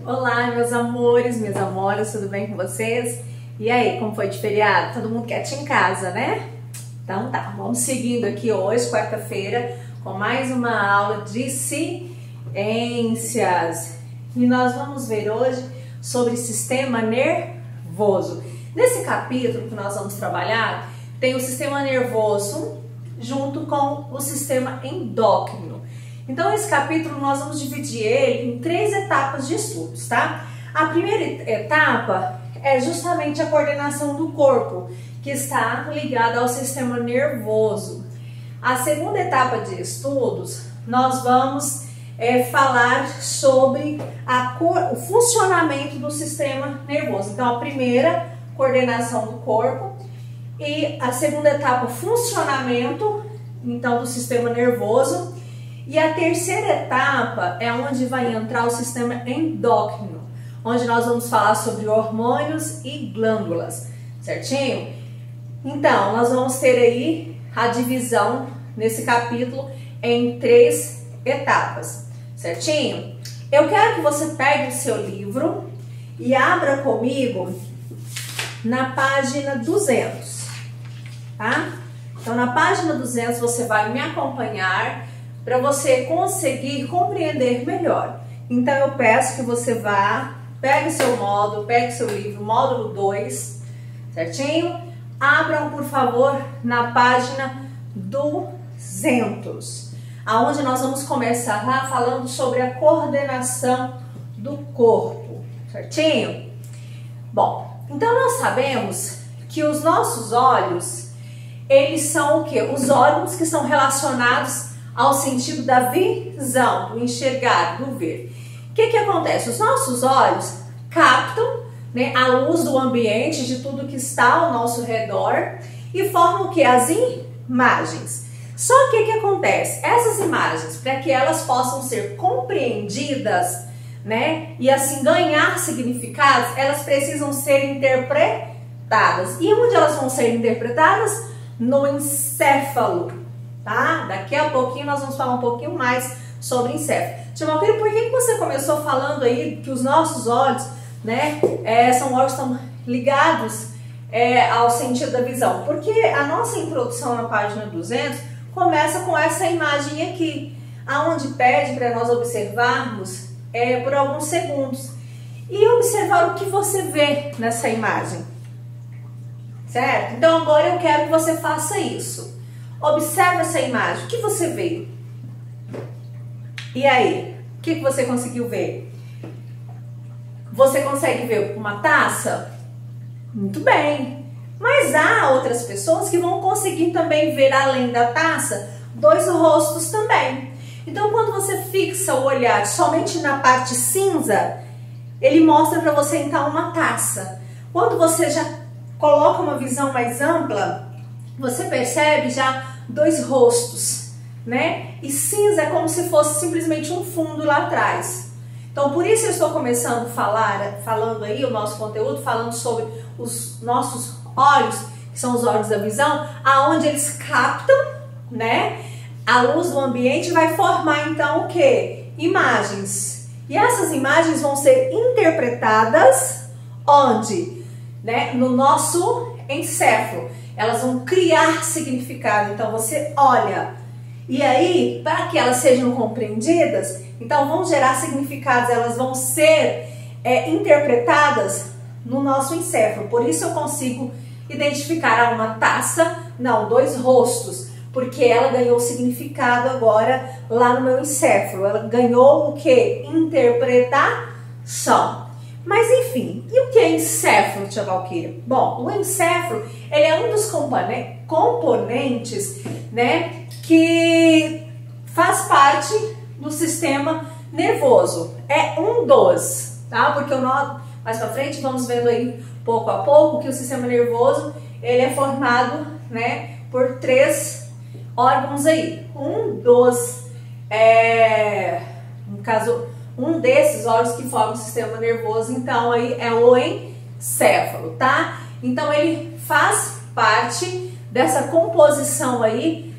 Olá, meus amores, minhas amoras, tudo bem com vocês? E aí, como foi de feriado? Todo mundo quietinho em casa, né? Então tá, vamos seguindo aqui hoje, quarta-feira, com mais uma aula de ciências. E nós vamos ver hoje sobre sistema nervoso. Nesse capítulo que nós vamos trabalhar, tem o sistema nervoso junto com o sistema endócrino. Então, esse capítulo nós vamos dividir ele em 3 etapas de estudos, tá? A primeira etapa é justamente a coordenação do corpo, que está ligada ao sistema nervoso. A segunda etapa de estudos, nós vamos falar sobre o funcionamento do sistema nervoso. Então, a primeira, coordenação do corpo, e a segunda etapa, funcionamento, então, do sistema nervoso. E a terceira etapa é onde vai entrar o sistema endócrino, onde nós vamos falar sobre hormônios e glândulas, certinho? Então, nós vamos ter aí a divisão nesse capítulo em 3 etapas, certinho? Eu quero que você pegue o seu livro e abra comigo na página 200, tá? Então, na página 200 você vai me acompanhar para você conseguir compreender melhor. Então, eu peço que você vá, pegue o seu módulo, pegue o seu livro, módulo 2, certinho? Abram, por favor, na página 200, aonde nós vamos começar lá falando sobre a coordenação do corpo, certinho? Bom, então nós sabemos que os nossos olhos, eles são o quê? Os órgãos que são relacionados ao sentido da visão, do enxergar, do ver. O que acontece? Os nossos olhos captam, né, a luz do ambiente, de tudo que está ao nosso redor e formam o que? As imagens. Só que o que acontece? Essas imagens, para que elas possam ser compreendidas, né, e assim ganhar significados, elas precisam ser interpretadas. E onde elas vão ser interpretadas? No encéfalo. Tá? Daqui a pouquinho nós vamos falar um pouquinho mais sobre encéfalo. Tia Malqueira, por que você começou falando aí que os nossos olhos, né, são órgãos que estão ligados ao sentido da visão? Porque a nossa introdução na página 200 começa com essa imagem aqui, aonde pede para nós observarmos por alguns segundos e observar o que você vê nessa imagem, certo? Então agora eu quero que você faça isso. Observe essa imagem, o que você vê? E aí, o que você conseguiu ver? Você consegue ver uma taça? Muito bem. Mas há outras pessoas que vão conseguir também ver, além da taça, 2 rostos também. Então, quando você fixa o olhar somente na parte cinza, ele mostra para você então uma taça. Quando você já coloca uma visão mais ampla, você percebe já 2 rostos, né? E cinza é como se fosse simplesmente um fundo lá atrás. Então, por isso eu estou começando falando aí o nosso conteúdo, falando sobre os nossos olhos, que são os órgãos da visão, aonde eles captam, né, a luz do ambiente, vai formar então o que? Imagens. E essas imagens vão ser interpretadas onde? Né? No nosso encéfalo. Elas vão criar significado. Então você olha, e aí, para que elas sejam compreendidas, então vão gerar significados, elas vão ser interpretadas no nosso encéfalo. Por isso eu consigo identificar uma taça, não, 2 rostos, porque ela ganhou significado agora lá no meu encéfalo. Ela ganhou o que? Interpretação. Mas enfim, e o que é encéfalo, tia Valquíria? Bom, o encéfalo, ele é um dos componentes, né, que faz parte do sistema nervoso. É um dos, tá? Porque mais pra frente vamos vendo aí pouco a pouco que o sistema nervoso, ele é formado, né, por 3 órgãos aí. No caso, um desses órgãos que formam o sistema nervoso, então aí é o encéfalo, tá? Então ele faz parte dessa composição aí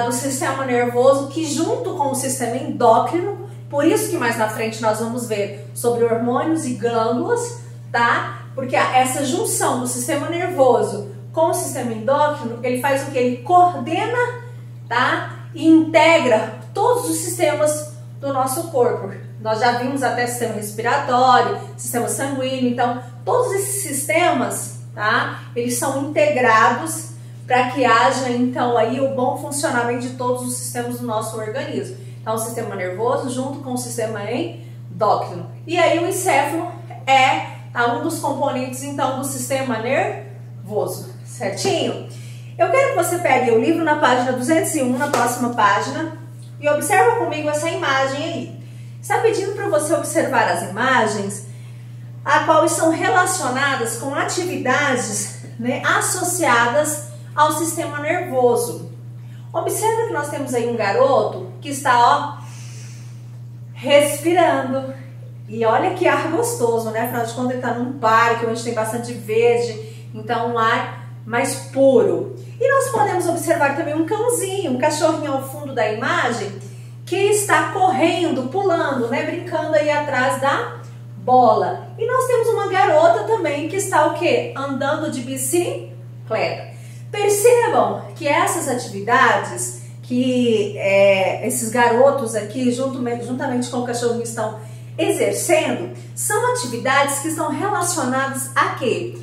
do sistema nervoso, que junto com o sistema endócrino Por isso que mais na frente nós vamos ver sobre hormônios e glândulas, tá? Porque essa junção do sistema nervoso com o sistema endócrino, ele faz o que? Ele coordena, tá? E integra todos os sistemas do nosso corpo. Nós já vimos até sistema respiratório, sistema sanguíneo, então todos esses sistemas, tá? Eles são integrados para que haja então aí o bom funcionamento de todos os sistemas do nosso organismo. Então o sistema nervoso junto com o sistema endócrino. E aí o encéfalo é um dos componentes então do sistema nervoso, certinho? Eu quero que você pegue o livro na página 201, na próxima página, e observa comigo essa imagem aí. Está pedindo para você observar as imagens, a quais são relacionadas com atividades, né, associadas ao sistema nervoso. Observa que nós temos aí um garoto que está, ó, respirando. E olha que ar gostoso, né? Afinal de contas, ele está num parque onde tem bastante verde, então um ar mais puro. E nós podemos observar também um cãozinho, um cachorrinho ao fundo da imagem, que está correndo, pulando, né? Brincando aí atrás da bola. E nós temos uma garota também que está o quê? Andando de bicicleta. Percebam que essas atividades que esses garotos aqui, juntamente com o cachorrinho, estão exercendo, são atividades que estão relacionadas a quê?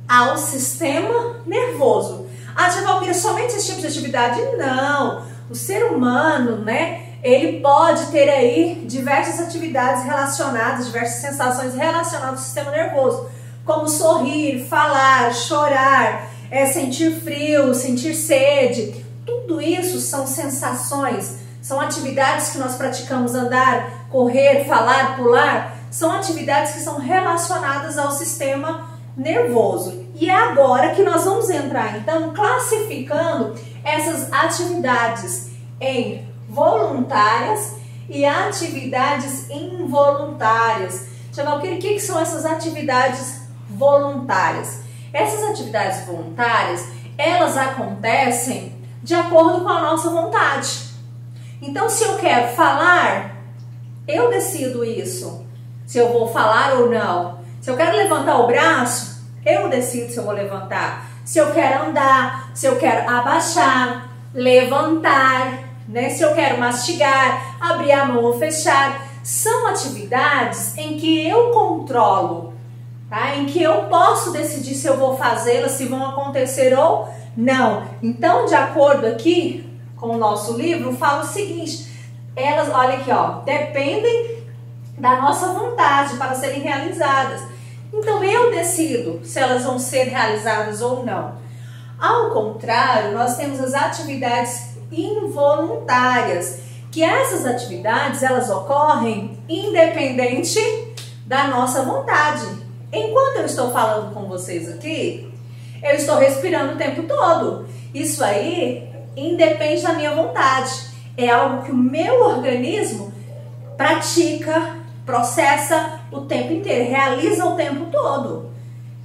Ao sistema nervoso. Ah, Valmira, somente esse tipo de atividade? Não. O ser humano, né, ele pode ter aí diversas atividades relacionadas, diversas sensações relacionadas ao sistema nervoso, como sorrir, falar, chorar, sentir frio, sentir sede. Tudo isso são sensações, são atividades que nós praticamos, andar, correr, falar, pular, são atividades que são relacionadas ao sistema nervoso. E é agora que nós vamos entrar, então, classificando essas atividades em voluntárias e atividades involuntárias. O que são essas atividades voluntárias? Essas atividades voluntárias, elas acontecem de acordo com a nossa vontade. Então, se eu quero falar, eu decido isso, se eu vou falar ou não. Se eu quero levantar o braço, eu decido se eu vou levantar. Se eu quero andar, se eu quero abaixar, levantar, né? Se eu quero mastigar, abrir a mão ou fechar. São atividades em que eu controlo, tá? Em que eu posso decidir se eu vou fazê-las, se vão acontecer ou não. Então, de acordo aqui com o nosso livro, fala o seguinte: elas, olha aqui, ó, dependem da nossa vontade para serem realizadas. Então eu decido se elas vão ser realizadas ou não. Ao contrário, nós temos as atividades involuntárias, que essas atividades elas ocorrem independente da nossa vontade. Enquanto eu estou falando com vocês aqui, eu estou respirando o tempo todo. Isso aí independe da minha vontade. É algo que o meu organismo pratica, processa o tempo inteiro, realiza o tempo todo.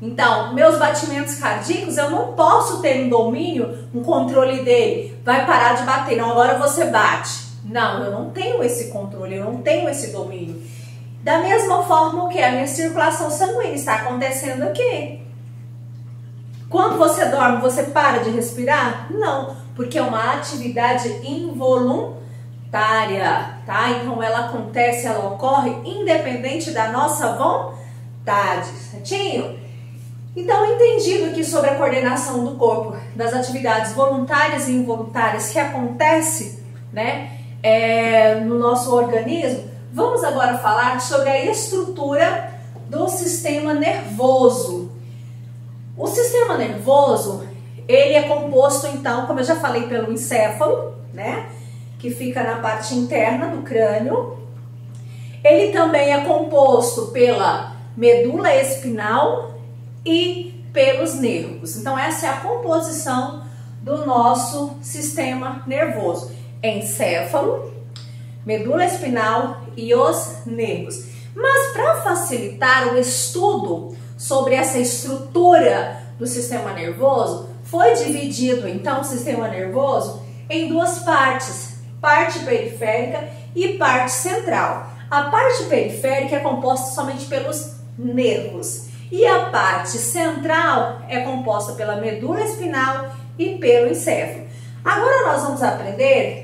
Então, meus batimentos cardíacos, eu não posso ter um domínio, um controle dele. Vai parar de bater, não, agora você bate. Não, eu não tenho esse controle, eu não tenho esse domínio. Da mesma forma que a minha circulação sanguínea está acontecendo aqui. Quando você dorme, você para de respirar? Não, porque é uma atividade involuntária, tá? Então ela acontece, ela ocorre independente da nossa vontade, certinho? Então, entendido aqui sobre a coordenação do corpo, das atividades voluntárias e involuntárias que acontece, né, no nosso organismo, vamos agora falar sobre a estrutura do sistema nervoso. O sistema nervoso, ele é composto, então, como eu já falei, pelo encéfalo, né, que fica na parte interna do crânio. Ele também é composto pela medula espinhal e pelos nervos. Então, essa é a composição do nosso sistema nervoso: encéfalo, medula espinal e os nervos. Mas para facilitar o estudo sobre essa estrutura do sistema nervoso, foi dividido então o sistema nervoso em duas partes: parte periférica e parte central. A parte periférica é composta somente pelos nervos e a parte central é composta pela medula espinal e pelo encéfalo. Agora nós vamos aprender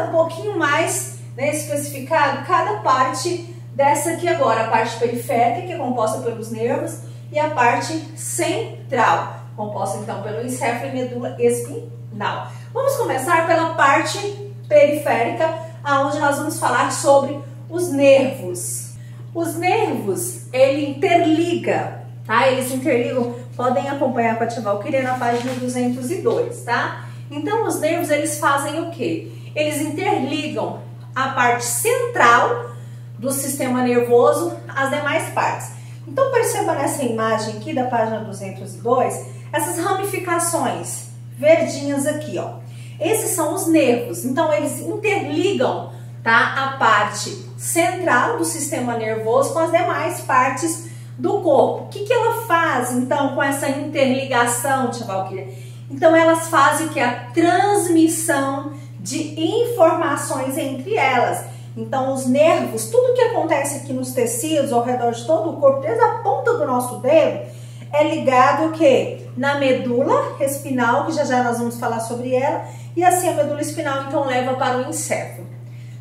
um pouquinho mais, né, especificado cada parte dessa aqui agora, a parte periférica, que é composta pelos nervos, e a parte central, composta então pelo encéfalo e medula espinal. Vamos começar pela parte periférica, aonde nós vamos falar sobre os nervos. Os nervos, ele interliga, tá? Eles interligam, podem acompanhar com a tia Valquíria na página 202, tá? Então, os nervos, eles fazem o quê? Eles interligam a parte central do sistema nervoso às demais partes. Então, perceba nessa imagem aqui da página 202, essas ramificações verdinhas aqui, ó. Esses são os nervos. Então, eles interligam, tá, a parte central do sistema nervoso com as demais partes do corpo. O que que ela faz, então, com essa interligação, tia Valquíria? Então, elas fazem que a transmissão de informações entre elas. Então, os nervos, tudo que acontece aqui nos tecidos, ao redor de todo o corpo, desde a ponta do nosso dedo, é ligado o quê? Na medula espinal, que já nós vamos falar sobre ela, e assim a medula espinal, então, leva para o encéfalo.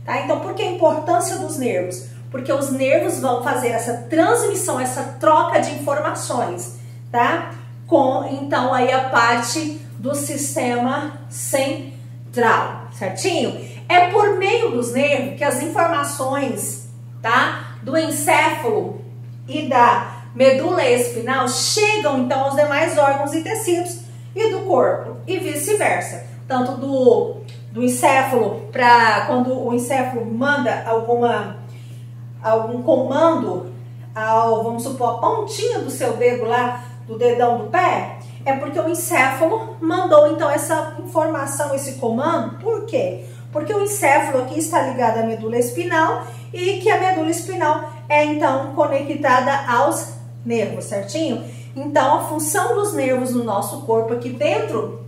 Tá? Então, por que a importância dos nervos? Porque os nervos vão fazer essa transmissão, essa troca de informações, tá? Com, então, aí a parte do sistema central, certinho? É por meio dos nervos que as informações, tá, do encéfalo e da medula espinal chegam, então, aos demais órgãos e tecidos e do corpo, e vice-versa. Tanto do encéfalo, para quando o encéfalo manda algum comando, vamos supor, a pontinha do seu dedo lá, do dedão do pé, é porque o encéfalo mandou, então, essa informação, esse comando. Por quê? Porque o encéfalo aqui está ligado à medula espinal e que a medula espinal é, então, conectada aos nervos, certinho? Então, a função dos nervos no nosso corpo aqui dentro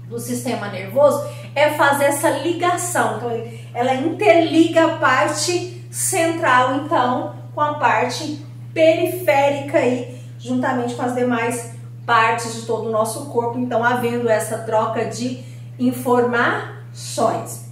do sistema nervoso é fazer essa ligação. Então, ela interliga a parte central, então, com a parte periférica aí, juntamente com as demais partes de todo o nosso corpo, então, havendo essa troca de informações.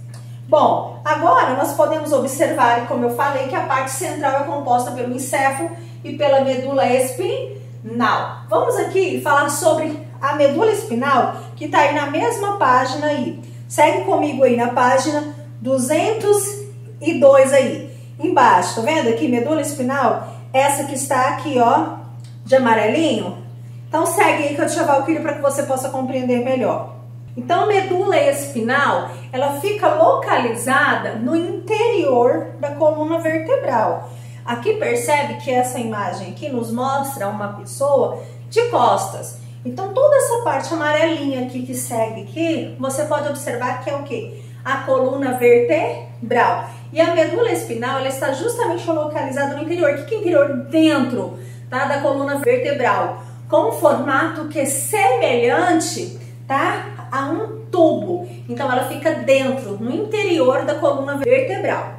Bom, agora nós podemos observar, como eu falei, que a parte central é composta pelo encéfalo e pela medula espinal. Vamos aqui falar sobre a medula espinal, que está aí na mesma página aí. Segue comigo aí na página 202 aí, embaixo, tá vendo aqui, medula espinal? Essa que está aqui, ó, de amarelinho. Então segue aí que eu te Valquíria para que você possa compreender melhor. Então, a medula espinal, ela fica localizada no interior da coluna vertebral. Aqui percebe que essa imagem aqui nos mostra uma pessoa de costas. Então, toda essa parte amarelinha aqui que segue aqui, você pode observar que é o quê? A coluna vertebral. E a medula espinal, ela está justamente localizada no interior. O que é interior? Dentro, tá, da coluna vertebral. Com um formato que é semelhante, tá, a um tubo. Então, ela fica dentro, no interior da coluna vertebral.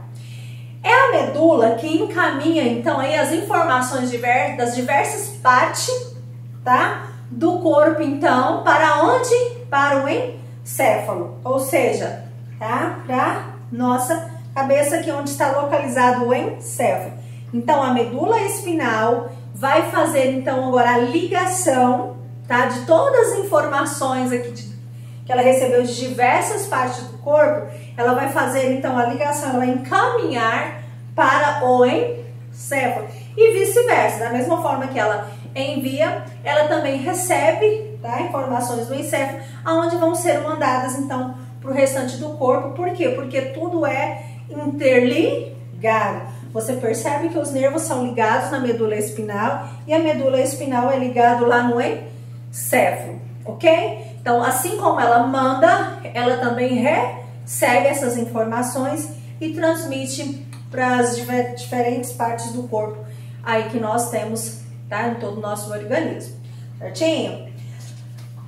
É a medula que encaminha, então, aí as informações das diversas partes, tá, do corpo, então, para onde? Para o encéfalo. Ou seja, tá, para nossa cabeça aqui, onde está localizado o encéfalo. Então, a medula espinal vai fazer, então, agora a ligação, tá, de todas as informações aqui que ela recebeu de diversas partes do corpo. Ela vai fazer, então, a ligação, ela vai encaminhar para o encéfalo e vice-versa. Da mesma forma que ela envia, ela também recebe, tá, informações do encéfalo, aonde vão ser mandadas, então, para o restante do corpo. Por quê? Porque tudo é interligado. Você percebe que os nervos são ligados na medula espinal e a medula espinal é ligado lá no encéfalo, ok? Então, assim como ela manda, ela também recebe essas informações e transmite para as diferentes partes do corpo aí que nós temos, tá, em todo o nosso organismo, certinho?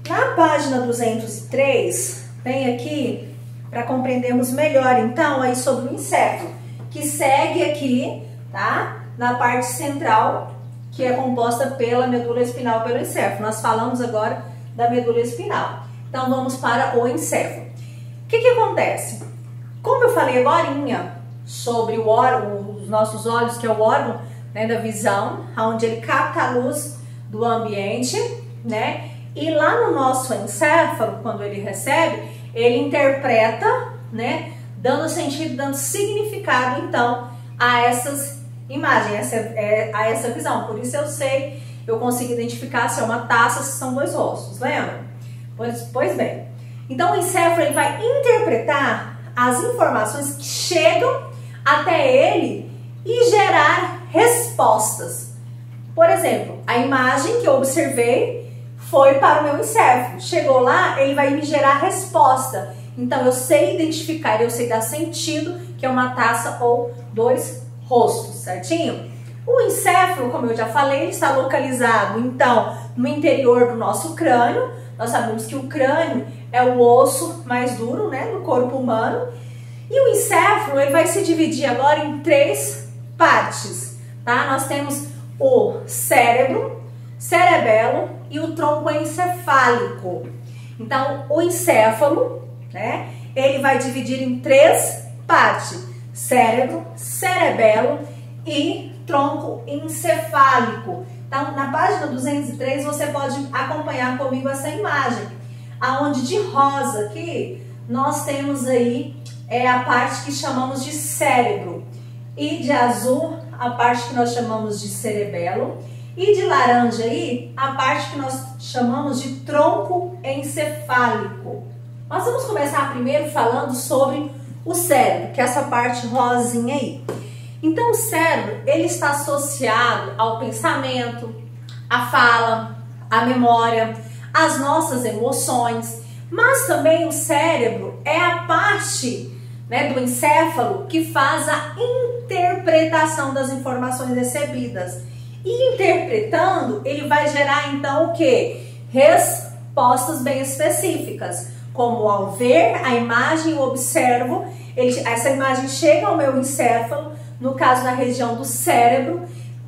Na página 203, tem aqui, para compreendermos melhor, então, aí sobre o encéfalo. que segue aqui, tá? Na parte central, que é composta pela medula espinhal, pelo encéfalo. Nós falamos agora da medula espinhal. Então, vamos para o encéfalo. O que acontece? Como eu falei agorinha sobre o órgão, os nossos olhos, que é o órgão, né, da visão, onde ele capta a luz do ambiente, né? E lá no nosso encéfalo, quando ele recebe, ele interpreta, né? Dando sentido, dando significado, então, a essas imagens, a essa visão. Por isso eu consigo identificar se é uma taça, se são dois rostos, lembra? Pois bem. Então, o encéfalo ele vai interpretar as informações que chegam até ele e gerar respostas. Por exemplo, a imagem que eu observei foi para o meu encéfalo. Chegou lá, ele vai me gerar resposta. Então, eu sei identificar, eu sei dar sentido que é uma taça ou dois rostos, certinho? O encéfalo, como eu já falei, ele está localizado, então, no interior do nosso crânio. Nós sabemos que o crânio é o osso mais duro, né, do corpo humano. E o encéfalo, ele vai se dividir agora em três partes, tá? Nós temos o cérebro, cerebelo e o tronco encefálico. Então, o encéfalo, né, ele vai dividir em três partes: cérebro, cerebelo e tronco encefálico. Então, na página 203, você pode acompanhar comigo essa imagem, aonde de rosa aqui, nós temos aí a parte que chamamos de cérebro, e de azul, a parte que nós chamamos de cerebelo, e de laranja aí, a parte que nós chamamos de tronco encefálico. Nós vamos começar primeiro falando sobre o cérebro, que é essa parte rosinha aí. Então, o cérebro, ele está associado ao pensamento, à fala, à memória, às nossas emoções, mas também o cérebro é a parte, né, do encéfalo que faz a interpretação das informações recebidas. E interpretando, ele vai gerar então o quê? Respostas bem específicas, como ao ver a imagem, eu observo, essa imagem chega ao meu encéfalo, no caso na região do cérebro,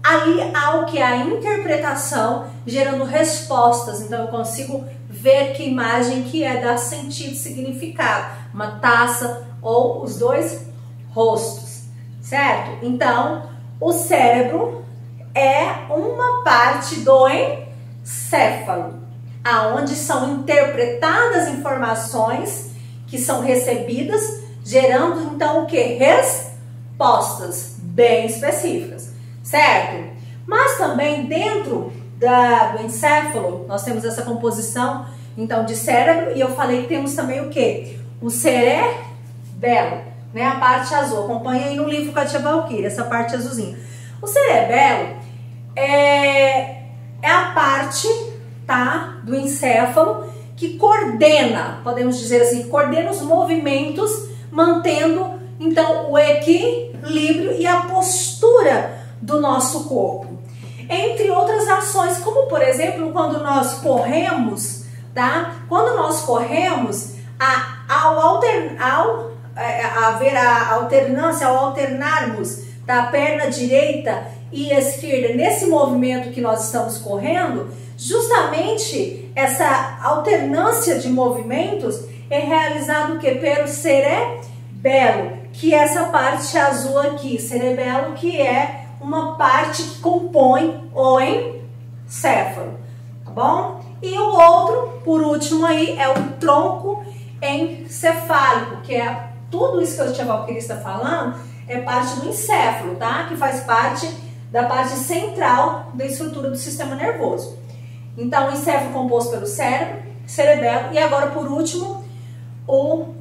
ali há o que? A interpretação, gerando respostas. Então eu consigo ver que imagem que é, dar sentido, significado, uma taça ou os dois rostos, certo? Então, o cérebro é uma parte do encéfalo, aonde são interpretadas informações que são recebidas, gerando então o que? Respostas bem específicas, certo? Mas também dentro do encéfalo, nós temos essa composição então de cérebro, e eu falei que temos também o que? O cerebelo, né? A parte azul. Acompanha aí no livro com a tia Valquíria, essa parte azulzinha. O cerebelo é a parte, tá, do encéfalo que coordena, podemos dizer assim, coordena os movimentos, mantendo então o equilíbrio e a postura do nosso corpo. Entre outras ações, como por exemplo, quando nós corremos, tá? Quando nós corremos, ao haver a alternância, ao alternarmos da perna direita e esquerda nesse movimento que nós estamos correndo, justamente essa alternância de movimentos é realizado o que? Pelo cerebelo, que é essa parte azul aqui, cerebelo, que é uma parte que compõe o encéfalo, tá bom? E o outro, por último aí, é o tronco encefálico, que é tudo isso que a tia Valquíria está falando, é parte do encéfalo, tá? Que faz parte da parte central da estrutura do sistema nervoso. Então, o encéfalo composto pelo cérebro, cerebelo e agora, por último, o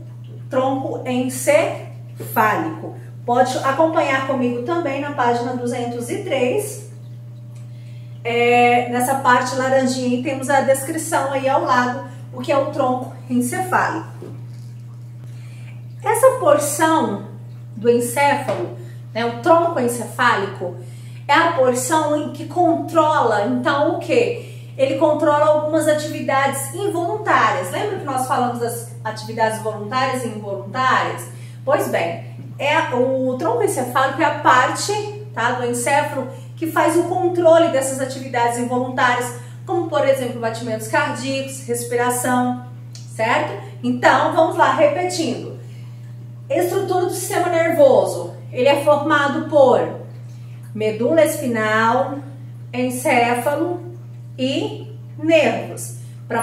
tronco encefálico. Pode acompanhar comigo também na página 203. Nessa parte laranjinha temos a descrição aí ao lado, o que é o tronco encefálico. Essa porção do encéfalo, né, o tronco encefálico, é a porção em que controla, então, o que? Ele controla algumas atividades involuntárias. Lembra que nós falamos das atividades voluntárias e involuntárias? Pois bem, o tronco encefálico é a parte, tá, do encéfalo que faz o controle dessas atividades involuntárias, como por exemplo batimentos cardíacos, respiração, certo? Então vamos lá, repetindo. Estrutura do sistema nervoso, ele é formado por medula espinal, encéfalo e nervos. Para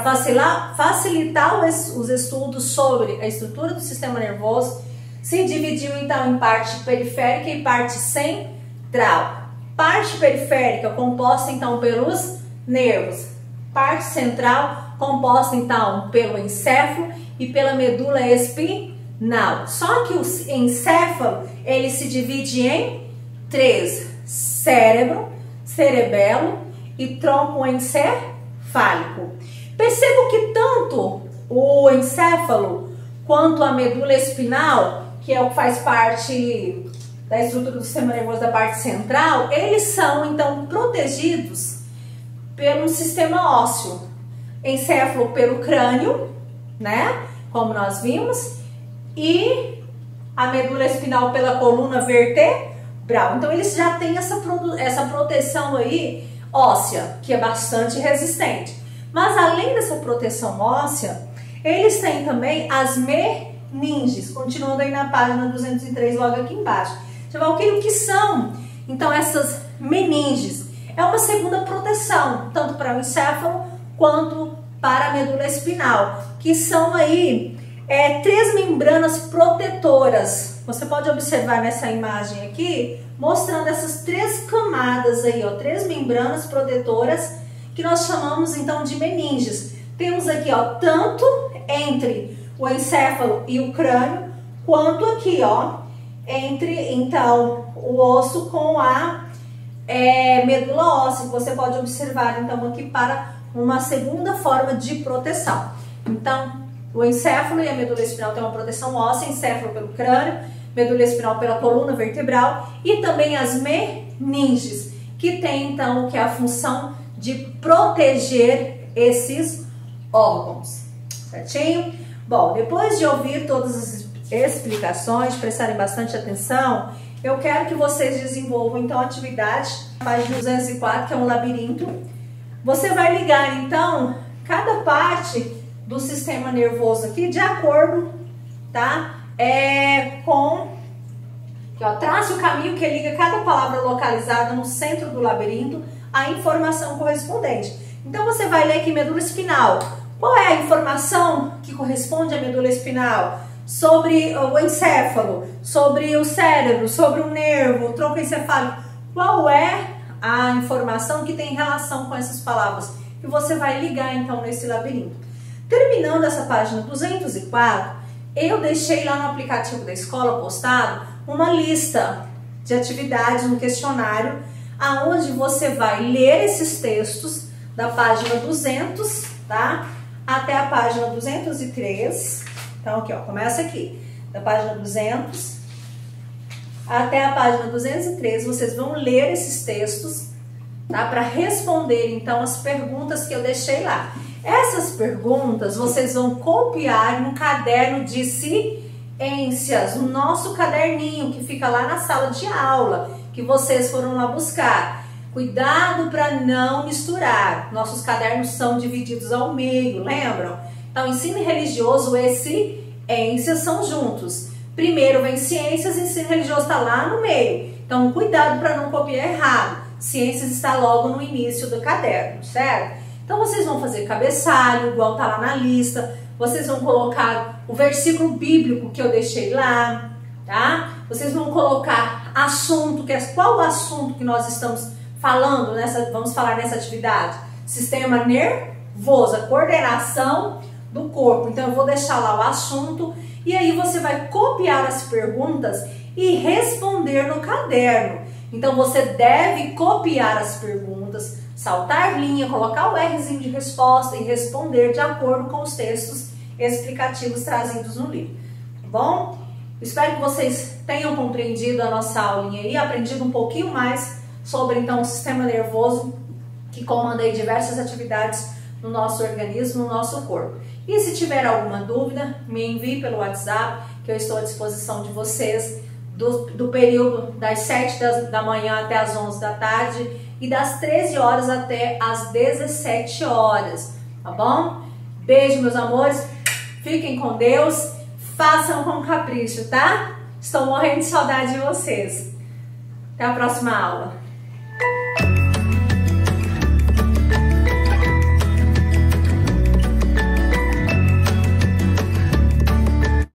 facilitar os estudos sobre a estrutura do sistema nervoso, se dividiu então em parte periférica e parte central. Parte periférica composta então pelos nervos, parte central composta então pelo encéfalo e pela medula espinal. Só que o encéfalo ele se divide em 3: cérebro, cerebelo e tronco encefálico. Percebo que tanto o encéfalo quanto a medula espinal, que é o que faz parte da estrutura do sistema nervoso da parte central, eles são então protegidos pelo sistema ósseo. Encéfalo pelo crânio, né? Como nós vimos, e a medula espinal pela coluna vertebral. Então eles já têm essa proteção aí óssea, que é bastante resistente. Mas além dessa proteção óssea, eles têm também as meninges, continuando aí na página 203, logo aqui embaixo. O que são, então, essas meninges? É uma segunda proteção, tanto para o encéfalo quanto para a medula espinal, que são aí 3 membranas protetoras. Você pode observar nessa imagem aqui, mostrando essas 3 camadas aí, ó, 3 membranas protetoras, que nós chamamos então de meninges. Temos aqui, ó, tanto entre o encéfalo e o crânio, quanto aqui, ó, entre então o osso com a medula óssea. Você pode observar então aqui para uma segunda forma de proteção. Então, o encéfalo e a medula espinal têm uma proteção óssea, encéfalo pelo crânio, medula espinal pela coluna vertebral, e também as meninges, que tem então que é a função de proteger esses órgãos, certinho? Bom, depois de ouvir todas as explicações, prestarem bastante atenção, eu quero que vocês desenvolvam então a atividade, página 204, que é um labirinto. Você vai ligar então cada parte do sistema nervoso aqui de acordo, tá? Trace o caminho que liga cada palavra localizada no centro do labirinto a informação correspondente. Então você vai ler aqui medula espinal. Qual é a informação que corresponde à medula espinal? Sobre o encéfalo, sobre o cérebro, sobre o nervo, o tronco encefálico. Qual é a informação que tem relação com essas palavras? E você vai ligar então nesse labirinto. Terminando essa página 204, eu deixei lá no aplicativo da escola postado uma lista de atividades no questionário, aonde você vai ler esses textos da página 200, tá? Até a página 203. Então aqui, ó, começa aqui, da página 200 até a página 203, vocês vão ler esses textos, tá? Para responder então as perguntas que eu deixei lá. Essas perguntas vocês vão copiar no caderno de ciências, o nosso caderninho que fica lá na sala de aula, que vocês foram lá buscar. Cuidado para não misturar. Nossos cadernos são divididos ao meio, lembram? Então, ensino religioso e ciências são juntos. Primeiro vem ciências e ensino religioso está lá no meio. Então, cuidado para não copiar errado. Ciências está logo no início do caderno, certo? Então, vocês vão fazer cabeçalho, igual está lá na lista. Vocês vão colocar o versículo bíblico que eu deixei lá, tá? Vocês vão colocar assunto, qual o assunto que nós estamos falando, vamos falar nessa atividade? Sistema nervoso, a coordenação do corpo. Então, eu vou deixar lá o assunto e aí você vai copiar as perguntas e responder no caderno. Então, você deve copiar as perguntas, saltar linha, colocar o Rzinho de resposta e responder de acordo com os textos explicativos trazidos no livro, tá bom? Espero que vocês tenham compreendido a nossa aulinha e aprendido um pouquinho mais sobre então o sistema nervoso que comanda aí diversas atividades no nosso organismo, no nosso corpo. E se tiver alguma dúvida, me envie pelo WhatsApp, que eu estou à disposição de vocês. do período das 7 da manhã até as 11 da tarde e das 13 horas até as 17 horas, tá bom? Beijo, meus amores, fiquem com Deus, façam com capricho, tá? Estou morrendo de saudade de vocês. Até a próxima aula.